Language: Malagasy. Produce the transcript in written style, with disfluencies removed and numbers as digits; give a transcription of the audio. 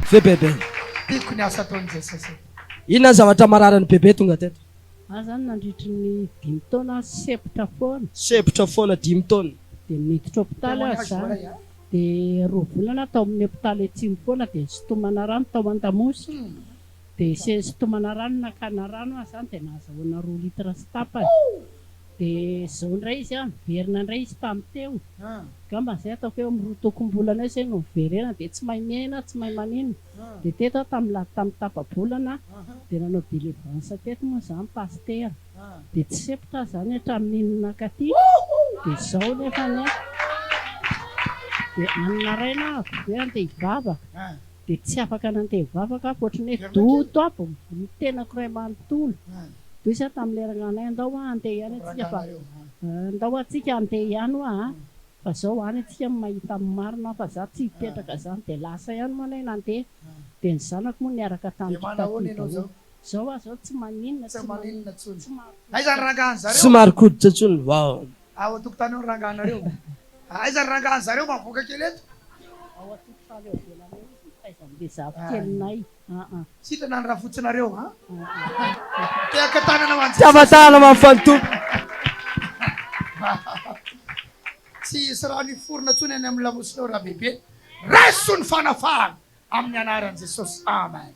Ve bebe. Tiako ny asa ataon'i Jesosy. Inona ny zavatra mararany bebe tonga teto? Zany nandritry ny 5 taona sepotra foana. Sepotra foana 5 taona. Dia miditra hôpitaly aho zany. Dia 2 volana tao amin'ny hôpitaly atsimo foana dia sitomana rano tao an-damosy. Dia sitomana rano nakana rano aho zany dia nahazahoana 2 litra sy tapany. Dia zao indray izy miverina indray izy tamin'ny teo. Gamba izay ataoko eo amin'ny 2 tokom-bolana eo izay no miverena dia tsy mahay miaina, tsy mahay manino. Dia teto aho tamin'ny tapa-bolana dia nanao délivrance teto moa izany pasteur. Dia tsy sepotra izany hatramin'iny nakaty. Dia izao nefa ny dia anaraina dia andeha hivavaka. Dia tsy afaka nandeha hivavaka ohatrany hoe doto apo ny tenako iray manontolo. Toy izy tamin'ny lerana andao andeha ihany atsika fa andao atsika andeha ihany fa zao any atsika mahita marina fa za tsy hipetraka zany dia lasa ihany manay nandeha. Dia ny zanako moa niaraka tamin'ny zao tsy maninona tsy maninona tsony. Aizany rangahan zareo. Somary koditra tsony. Wow. Ao atokotany eo rangahanareo. Aizany rangahan zareo mavoaka kely eto. Ao atokotany eo velany eo faizany le zavikelinay. Sitrana ny raha fotsinareo ha? Teaka tanana mantsy. Tavatana mafantompo. Tsy isy raha niforona tsony any amin'ny lamosina raha bebe. Raiso ny fanafahana amin'ny anaran'i Jesosy. Amen.